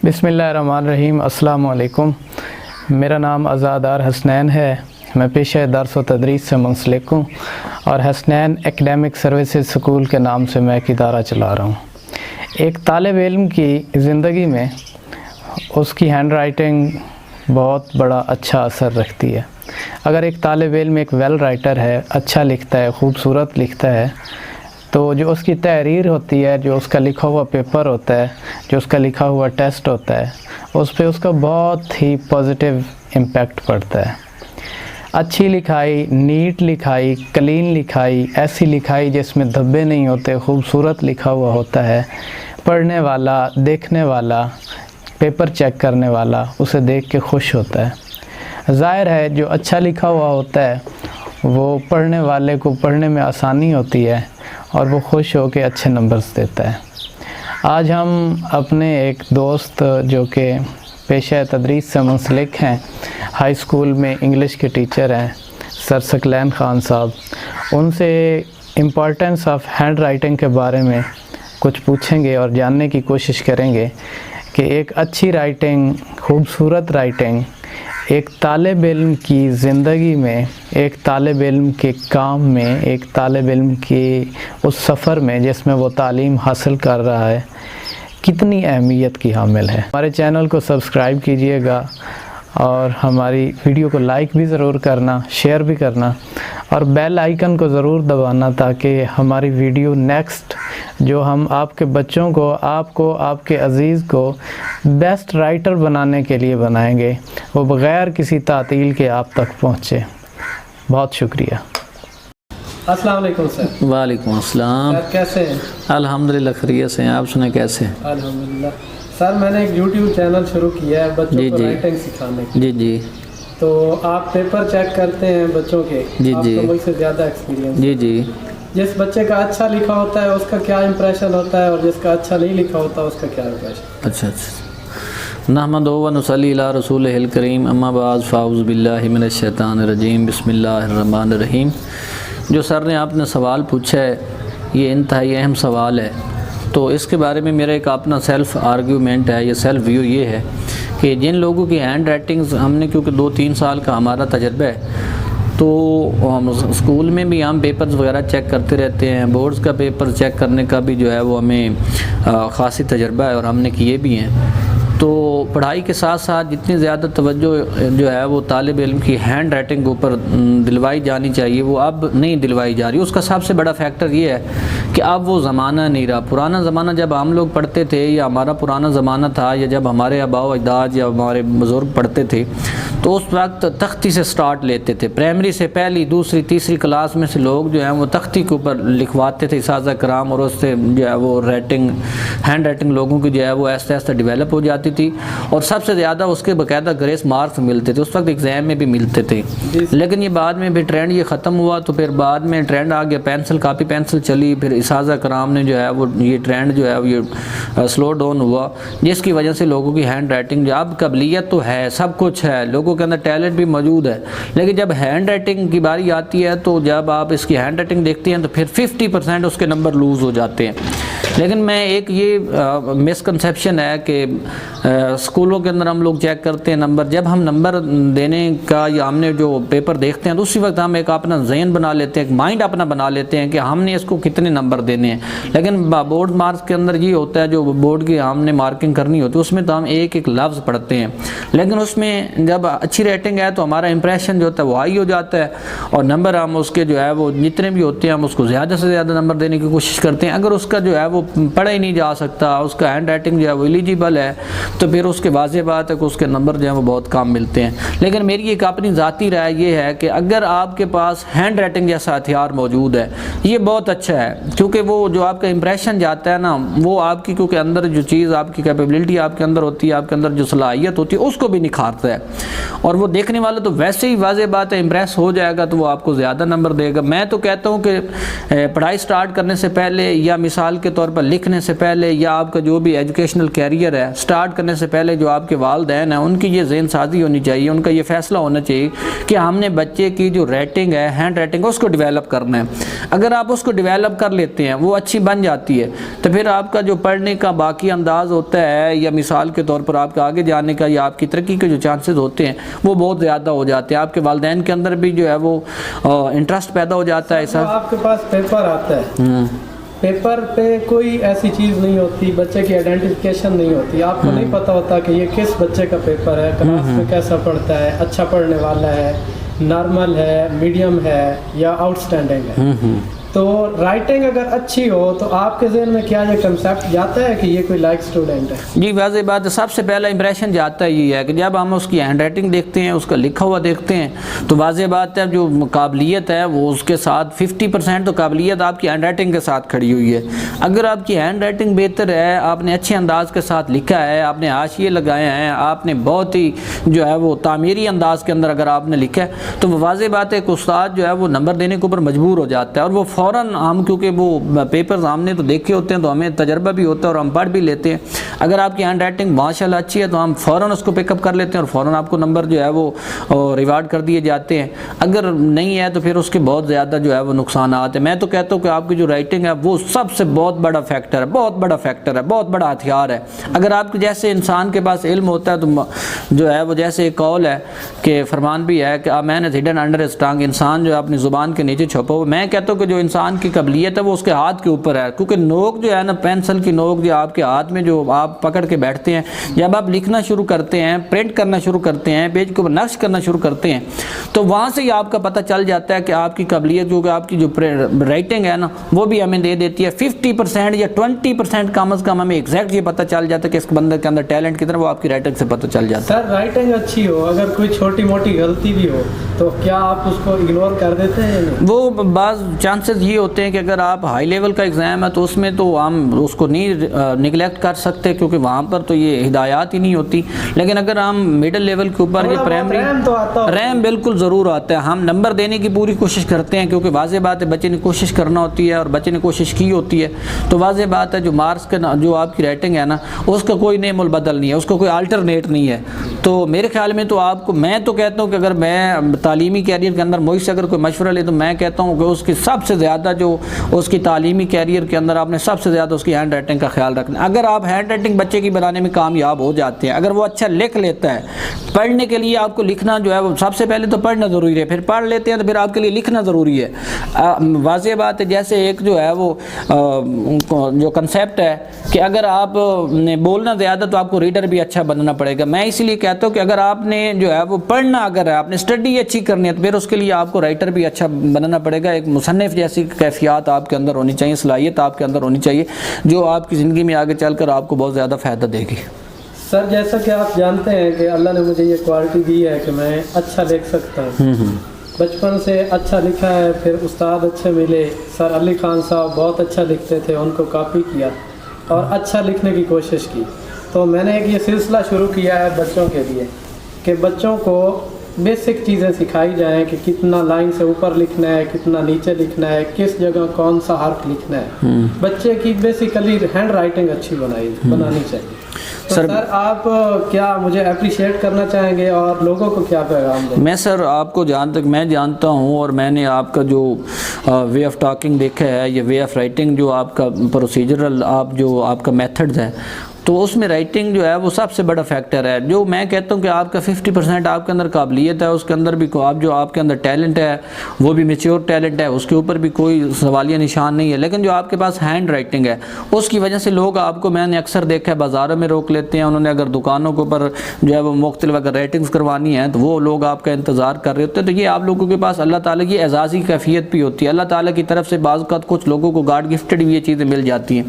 بسم اللہ الرحمن الرحیم۔ السلام علیکم۔ میرا نام عزادار حسنین ہے۔ میں پیشہ درس و تدریس سے منسلک ہوں اور حسنین اکیڈمک سروسز سکول کے نام سے میں ایک ادارہ چلا رہا ہوں۔ ایک طالب علم کی زندگی میں اس کی ہینڈ رائٹنگ بہت بڑا اچھا اثر رکھتی ہے۔ اگر ایک طالب علم ایک ویل رائٹر ہے، اچھا لکھتا ہے، خوبصورت لکھتا ہے، تو جو اس کی تحریر ہوتی ہے، جو اس کا لکھا ہوا پیپر ہوتا ہے، جو اس کا لکھا ہوا ٹیسٹ ہوتا ہے، اس پہ اس کا بہت ہی پازیٹیو امپیکٹ پڑتا ہے۔ اچھی لکھائی، نیٹ لکھائی، کلین لکھائی، ایسی لکھائی جس میں دھبے نہیں ہوتے، خوبصورت لکھا ہوا ہوتا ہے، پڑھنے والا، دیکھنے والا، پیپر چیک کرنے والا اسے دیکھ کے خوش ہوتا ہے۔ ظاہر ہے جو اچھا لکھا ہوا ہوتا ہے وہ پڑھنے والے کو پڑھنے میں آسانی ہوتی ہے اور وہ خوش ہو کے اچھے نمبرز دیتا ہے۔ آج ہم اپنے ایک دوست جو کہ پیشہ تدریس سے منسلک ہیں، ہائی اسکول میں انگلش کے ٹیچر ہیں، سر ثقلین خان صاحب، ان سے امپورٹنس آف ہینڈ رائٹنگ کے بارے میں کچھ پوچھیں گے اور جاننے کی کوشش کریں گے کہ ایک اچھی رائٹنگ، خوبصورت رائٹنگ ایک طالب علم کی زندگی میں، ایک طالب علم کے کام میں، ایک طالب علم کے اس سفر میں جس میں وہ تعلیم حاصل کر رہا ہے، کتنی اہمیت کی حامل ہے۔ ہمارے چینل کو سبسکرائب کیجئے گا اور ہماری ویڈیو کو لائک بھی ضرور کرنا، شیئر بھی کرنا اور بیل آئیکن کو ضرور دبانا تاکہ ہماری ویڈیو نیکسٹ جو ہم آپ کے بچوں کو، آپ کے عزیز کو بیسٹ رائٹر بنانے کے لیے بنائیں گے، وہ بغیر کسی تعطیل کے آپ تک پہنچے۔ بہت شکریہ۔ السلام علیکم سر۔ وعلیکم السلام۔ سر کیسے ہیں؟ الحمدللہ خیریت سے ہیں، آپ سنیں کیسے ہیں؟ الحمدللہ۔ سر میں نے ایک یوٹیوب چینل شروع کیا ہے بچوں کو رائٹنگ سکھانے کی۔ جی تو آپ پیپر چیک کرتے ہیں بچوں کے، آپ کو مجھ سے زیادہ ایکسپیرینس۔ جی جس بچے کا اچھا لکھا ہوتا ہے اس کا کیا امپریشن ہوتا ہے اور جس کا اچھا نہیں لکھا ہوتا اس کا کیا امپریشن؟ اچھا۔ نحمدہ و نصلی علی رسولہ الکریم، اما بعد فاعوذ باللہ من الشیطان الرجیم، بسم اللہ الرحمن الرحیم۔ جو سر نے آپ نے سوال پوچھا ہے یہ انتہائی اہم سوال ہے، تو اس کے بارے میں میرا ایک اپنا سیلف آرگیومنٹ ہے، یہ سیلف ویو یہ ہے کہ جن لوگوں کی ہینڈ رائٹنگز ہم نے، کیونکہ 2-3 سال کا ہمارا تجربہ ہے، تو اسکول میں بھی ہم پیپرز وغیرہ چیک کرتے رہتے ہیں، بورڈز کا پیپر چیک کرنے کا بھی جو ہے وہ ہمیں خاصی تجربہ ہے اور ہم نے کیے بھی ہیں۔ تو پڑھائی کے ساتھ ساتھ جتنی زیادہ توجہ جو ہے وہ طالب علم کی ہینڈ رائٹنگ کے اوپر دلوائی جانی چاہیے، وہ اب نہیں دلوائی جا رہی۔ اس کا سب سے بڑا فیکٹر یہ ہے کہ اب وہ زمانہ نہیں رہا۔ پرانا زمانہ جب ہم لوگ پڑھتے تھے یا ہمارا پرانا زمانہ تھا، یا جب ہمارے آباء و اجداد یا ہمارے بزرگ پڑھتے تھے تو اس وقت تختی سے سٹارٹ لیتے تھے۔ پرائمری سے پہلی، دوسری، تیسری کلاس میں سے لوگ جو ہیں وہ تختی کے اوپر لکھواتے تھے اساتذہ کرام، اور اس سے جو ہے وہ ہینڈ رائٹنگ لوگوں کی جو ہے وہ آہستہ آہستہ ڈیولپ ہو جاتی تھی اور سب سے زیادہ اس کے باقاعدہ گریس مارکس ملتے تھے، اس وقت ایگزام میں بھی ملتے تھے۔ لیکن یہ بعد میں بھی ٹرینڈ یہ ختم ہوا، تو پھر بعد میں ٹرینڈ آ گیا، پینسل، کاپی پینسل چلی، پھر اساتذہ کرام نے جو ہے وہ یہ ٹرینڈ جو ہے یہ سلو ڈاؤن ہوا، جس کی وجہ سے لوگوں کی ہینڈ رائٹنگ جو اب قابلیت تو ہے، سب کچھ ہے، لوگوں کے اندر ٹیلنٹ بھی موجود ہے، لیکن جب ہینڈ رائٹنگ کی باری آتی ہے تو جب آپ اس کی ہینڈ رائٹنگ دیکھتے ہیں تو پھر 50% اس کے نمبر لوز ہو جاتے ہیں۔ لیکن میں ایک یہ مسکنسیپشن ہے کہ اسکولوں کے اندر ہم لوگ چیک کرتے ہیں نمبر، جب ہم نمبر دینے کا یا ہم نے جو پیپر دیکھتے ہیں تو اسی وقت ہم ایک اپنا ذہن بنا لیتے ہیں، ایک مائنڈ اپنا بنا لیتے ہیں کہ ہم نے اس کو کتنے نمبر دینے ہیں۔ لیکن بورڈ مارکس کے اندر یہ ہوتا ہے، جو بورڈ کی ہم نے مارکنگ کرنی ہوتی ہے اس میں تو ہم ایک ایک لفظ پڑھتے ہیں، لیکن اس میں جب اچھی ریٹنگ ہے تو ہمارا امپریشن جو ہوتا ہے وہ ہائی ہو جاتا ہے اور نمبر ہم اس کے جو ہے وہ جتنے بھی ہوتے ہیں ہم اس کو زیادہ سے زیادہ نمبر دینے کی کوشش کرتے ہیں۔ اگر اس کا جو ہے وہ پڑھا ہی نہیں جا سکتا، اس کا ہینڈ رائٹنگ جو ہے وہ ایلیجیبل ہے، تو پھر اس کے واضح بات ہے کہ اس کے نمبر جو ہیں وہ بہت کم ملتے ہیں۔ لیکن میری ایک اپنی ذاتی رائے یہ ہے کہ اگر آپ کے پاس ہینڈ رائٹنگ جیسا ہتھیار موجود ہے یہ بہت اچھا ہے، کیونکہ وہ جو آپ کا امپریشن جاتا ہے نا، وہ آپ کی کیونکہ اندر جو چیز آپ کی کیپیبلٹی آپ کے اندر ہوتی ہے، آپ کے اندر جو صلاحیت ہوتی ہے اس کو بھی نکھارتا ہے، اور وہ دیکھنے والا تو ویسے ہی واضح بات ہے امپریس ہو جائے گا تو وہ آپ کو زیادہ نمبر دے گا۔ میں تو کہتا ہوں کہ پڑھائی سٹارٹ کرنے سے پہلے یا مثال کے طور پر لکھنے سے پہلے یا آپ کا جو بھی ایجوکیشنل کیریئر ہے سٹارٹ کرنے سے پہلے جو آپ کے والدین ہیں ان کی یہ ذہن سازی ہونی چاہیے، ان کا یہ فیصلہ ہونا چاہیے کہ ہم نے بچے کی جو رائٹنگ ہے، ہینڈ رائٹنگ، اس کو ڈیولپ کرنا ہے۔ اگر آپ اس کو ڈیولپ کر لیتے ہیں، وہ اچھی بن جاتی ہے، تو پھر آپ کا جو پڑھنے کا باقی انداز ہوتا ہے یا مثال کے طور پر آپ کا آگے جانے کا یا آپ کی ترقی کے جو چانسز ہوتے ہیں وہ بہت زیادہ ہو جاتے ہیں۔ آپ کے والدین کے اندر بھی جو ہے وہ انٹرسٹ پیدا ہو جاتا ہے۔ جب آپ کے پاس پیپر آتا ہے، پیپر پہ کوئی ایسی چیز نہیں ہوتی، بچے کی آئیڈینٹیفیکیشن نہیں ہوتی، آپ کو نہیں پتہ ہوتا کہ یہ کس بچے کا پیپر ہے، کلاس میں کیسا پڑھتا ہے، اچھا پڑھنے والا ہے، نارمل ہے، میڈیم ہے یا آؤٹ اسٹینڈنگ ہے۔ تو رائٹنگ اگر اچھی ہو تو آپ کے ذہن میں کیا یہ کنسیپٹ جاتا ہے کہ یہ کوئی لائک اسٹوڈنٹ ہے؟ جی واضح بات ہے، سب سے پہلا امپریشن جاتا یہ ہے کہ جب ہم اس کی ہینڈ رائٹنگ دیکھتے ہیں، اس کا لکھا ہوا دیکھتے ہیں، تو واضح بات ہے جو قابلیت ہے وہ اس کے ساتھ 50% تو قابلیت آپ کی ہینڈ رائٹنگ کے ساتھ کھڑی ہوئی ہے۔ اگر آپ کی ہینڈ رائٹنگ بہتر ہے، آپ نے اچھے انداز کے ساتھ لکھا ہے، آپ نے حاشیے لگائے ہیں، آپ نے بہت ہی جو ہے وہ تعمیری انداز کے اندر اگر آپ نے لکھا ہے، تو واضح بات ہے کہ استاد جو ہے وہ نمبر دینے کے اوپر مجبور ہو جاتا ہے، اور وہ فوراً ہم کیونکہ وہ پیپرز ہم نے تو دیکھے ہوتے ہیں تو ہمیں تجربہ بھی ہوتا ہے اور ہم پڑھ بھی لیتے ہیں۔ اگر آپ کی ہینڈ رائٹنگ ماشاءاللہ اچھی ہے تو ہم فوراً اس کو پک اپ کر لیتے ہیں اور فوراً آپ کو نمبر جو ہے وہ ریوارڈ کر دیے جاتے ہیں۔ اگر نہیں ہے تو پھر اس کے بہت زیادہ جو ہے وہ نقصانات ہیں۔ میں تو کہتا ہوں کہ آپ کی جو رائٹنگ ہے وہ سب سے بہت بڑا فیکٹر ہے، بہت بڑا فیکٹر ہے، بہت بڑا ہتھیار ہے۔ اگر آپ کے جیسے انسان کے پاس علم ہوتا ہے تو جو ہے وہ جیسے ایک قول ہے کہ فرمان بھی ہے کہ man is hidden under his tongue, انسان جو ہے اپنی زبان کے نیچے چھپا ہوا۔ میں کہتا ہوں کہ جو انسان کی قابلیت ہے وہ اس کے ہاتھ کے اوپر ہے، کیونکہ نوک جو ہے نا، پینسل کی نوک جو آپ کے ہاتھ میں جو آپ پکڑ کے بیٹھتے ہیں، جب آپ لکھنا شروع کرتے ہیں، پرنٹ کرنا شروع کرتے ہیں، پیج کے اوپر نقش کرنا شروع کرتے ہیں، تو وہاں سے ہی آپ کا پتہ چل جاتا ہے کہ آپ کی قابلیت جو کہ آپ کی جو رائٹنگ ہے نا وہ بھی ہمیں دے دیتی ہے 50% یا 20% کم از کم ہمیں ایگزیکٹ یہ پتہ چل جاتا ہے کہ اس بندے کے اندر ٹیلنٹ کتنا، وہ آپ کی رائٹنگ سے پتہ چل جاتا ہے۔ سر رائٹنگ اچھی ہو، اگر کوئی چھوٹی موٹی غلطی بھی ہو تو کیا آپ اس کو اگنور کر دیتے ہیں؟ وہ بعض چانسز یہ ہوتے ہیں کہ اگر آپ ہائی لیول کا ایگزام ہے تو اس میں تو ہم اس کو نہیں نگلیکٹ کر سکتے، کیونکہ وہاں پر تو یہ ہدایات ہی نہیں ہوتی۔ لیکن اگر ہم مڈل لیول کے اوپر یہ پرائمری ریم بالکل ضرور آتا ہے، ہم نمبر دینے کی پوری کوشش کرتے ہیں، کیونکہ واضح بات ہے بچے نے کوشش کرنا ہوتی ہے اور بچے نے کوشش کی ہوتی ہے، تو واضح بات ہے جو مارکس کا جو آپ کی رائٹنگ ہے نا اس کا کوئی نیم البدل نہیں ہے، اس کا کوئی الٹرنیٹ نہیں ہے۔ تو میرے خیال میں تو آپ کو، میں تو کہتا ہوں کہ اگر میں تعلیمی کیریئر کے اندر مجھ سے اگر کوئی مشورہ لے تو میں کہتا ہوں کہ اس کی سب سے زیادہ جو اس کی تعلیمی کیریئر کے اندر آپ نے سب سے زیادہ اس کی ہینڈ رائٹنگ کا خیال رکھنا ہے۔ اگر آپ ہینڈ رائٹنگ بچے کی بنانے میں کامیاب ہو جاتے ہیں، اگر وہ اچھا لکھ لیتا ہے، پڑھنے کے لیے آپ کو لکھنا جو ہے وہ سب سے پہلے تو پڑھنا ضروری ہے، پھر پڑھ لیتے ہیں تو پھر آپ کے لیے لکھنا ضروری ہے۔ واضح بات ہے جیسے ایک جو ہے وہ جو کنسیپٹ ہے کہ اگر آپ نے بولنا زیادہ تو آپ کو ریڈر بھی اچھا بننا پڑے گا۔ میں اسی لیے کہتا ہوں کہ اگر آپ نے جو ہے وہ پڑھنا، اگر آپ نے اسٹڈی اچھی کرنی ہے تو پھر اس کے لیے آپ کو رائٹر بھی اچھا بننا پڑے گا، ایک مصنف جیسی کیفیات آپ کے اندر ہونی چاہیے، صلاحیت آپ کے اندر ہونی چاہیے جو آپ کی زندگی میں آگے چل کر آپ کو بہت زیادہ فائدہ دے گی۔ سر جیسا کہ آپ جانتے ہیں کہ اللہ نے مجھے یہ کوالٹی دی ہے کہ میں اچھا لکھ سکتا ہوں، بچپن سے اچھا لکھا ہے، پھر استاد اچھے ملے، سر علی خان صاحب بہت اچھا لکھتے تھے، ان کو کاپی کیا اور اچھا لکھنے کی کوشش کی۔ تو میں نے ایک یہ سلسلہ شروع کیا ہے بچوں کے لیے کہ بچوں کو بیسک چیزیں سکھائی جائیں کہ کتنا لائن سے اوپر لکھنا ہے، کتنا نیچے لکھنا ہے، کس جگہ کون سا حرف لکھنا ہے۔ بچے کی بیسیکلی ہینڈ رائٹنگ اچھی بنانی چاہیے۔ تو سر آپ کیا مجھے اپریشیٹ کرنا چاہیں گے اور لوگوں کو کیا پیغام دیں؟ میں سر آپ کو جہاں تک میں جانتا ہوں اور میں نے آپ کا جو وے آف ٹاکنگ دیکھا ہے، یہ وے آف رائٹنگ جو آپ کا پروسیجرل آپ کا میتھڈز ہے، تو اس میں رائٹنگ جو ہے وہ سب سے بڑا فیکٹر ہے۔ جو میں کہتا ہوں کہ آپ کا 50% آپ کے اندر قابلیت ہے، اس کے اندر بھی آپ کے اندر ٹیلنٹ ہے وہ بھی میچیور ٹیلنٹ ہے، اس کے اوپر بھی کوئی سوالیہ نشان نہیں ہے، لیکن جو آپ کے پاس ہینڈ رائٹنگ ہے اس کی وجہ سے لوگ آپ کو، میں نے اکثر دیکھا ہے بازاروں میں روک لیتے ہیں، انہوں نے اگر دکانوں کے اوپر جو ہے وہ مختلف اگر رائٹنگز کروانی ہیں تو وہ لوگ آپ کا انتظار کر رہے ہوتے ہیں۔ تو یہ آپ لوگوں کے پاس اللہ تعالیٰ کی اعزازی کیفیت بھی ہوتی ہے، اللہ تعالیٰ کی طرف سے بعض اوقات کچھ لوگوں کو گاڈ گفٹڈ بھی یہ چیزیں مل جاتی ہیں۔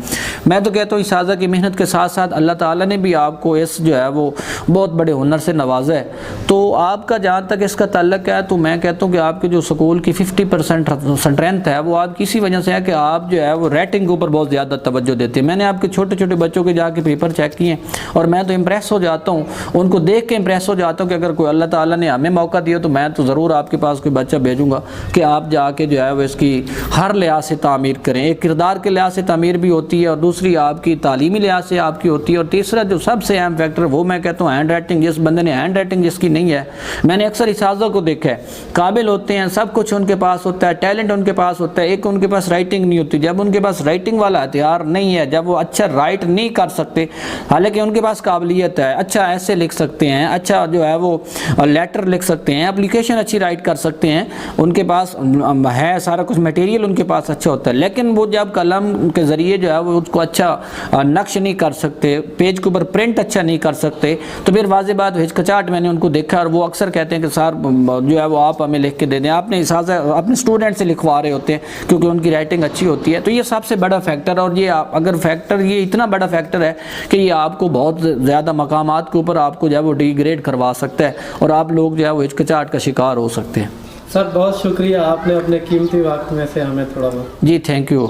میں تو کہتا ہوں اساتذہ کی محنت کے ساتھ ساتھ ساتھ اللہ تعالیٰ نے بھی آپ کو اس جو ہے وہ بہت بڑے ہنر سے نوازا ہے. تو آپ کا جہاں تک اس کا تعلق ہے تو میں کہتا ہوں کہ آپ کے جو سکول کی 50% اسٹرینتھ ہے وہ آپ کی اسی وجہ سے ہے کہ آپ جو ہے وہ رائٹنگ کے اوپر بہت زیادہ توجہ دیتے ہیں. میں نے آپ کے چھوٹے چھوٹے بچوں کے جا کے پیپر چیک کیے اور میں تو امپریس ہو جاتا ہوں, ان کو دیکھ کے امپریس ہو جاتا ہوں کہ اگر کوئی اللہ تعالیٰ نے ہمیں موقع دیا تو میں تو ضرور آپ کے پاس کوئی بچہ بھیجوں گا کہ آپ جا کے جو ہے وہ اس کی ہر لحاظ سے تعمیر کریں. ایک کردار کے لحاظ سے تعمیر بھی ہوتی ہے اور دوسری آپ کی تعلیمی لحاظ سے آپ کی ہوتی ہے, اور تیسرا جو سب سے اہم فیکٹر وہ میں کہتا ہوں ہینڈ رائٹنگ. جس بندے نے ہینڈ رائٹنگ جس کی نہیں ہے, میں نے اکثر اساتذہ کو دیکھا ہے قابل ہوتے ہیں, سب کچھ ان کے پاس ہوتا ہے, ٹیلنٹ ان کے پاس ہوتا ہے, ایک ان کے پاس رائٹنگ نہیں ہوتی. جب ان کے پاس رائٹنگ والا ہتھیار نہیں ہے, جب وہ اچھا رائٹ نہیں کر سکتے, حالانکہ ان کے پاس قابلیت ہے, اچھا ایسے لکھ سکتے ہیں, اچھا جو ہے وہ لیٹر لکھ سکتے ہیں, اپلیکیشن اچھی رائٹ کر سکتے ہیں, ان کے پاس ہے سارا کچھ میٹیریل ان کے پاس اچھا ہوتا ہے, لیکن وہ جب قلم کے ذریعے جو ہے وہ اس کو اچھا نقش نہیں کر سکتے, پیج کے اوپر پرنٹ اچھا نہیں کر سکتے, تو پھر واضح بات ہچکچاہٹ میں نے ان کو دیکھا. اور وہ اکثر کہتے ہیں کہ سر جو ہے وہ آپ ہمیں لکھ کے دے دیں, آپ نے اساتذہ اپنے اسٹوڈنٹ سے لکھوا رہے ہوتے ہیں کیونکہ ان کی رائٹنگ اچھی ہوتی ہے. تو یہ سب سے بڑا فیکٹر, اور یہ اگر فیکٹر یہ اتنا بڑا فیکٹر ہے کہ یہ آپ کو بہت زیادہ مقامات کے اوپر آپ کو جو ہے وہ ڈی گریڈ کروا سکتا ہے اور آپ لوگ جو ہے وہ ہچکچاہٹ کا شکار ہو سکتے ہیں. سر بہت شکریہ, آپ نے اپنے قیمتی وقت میں سے ہمیں تھوڑا جی تھینک یو.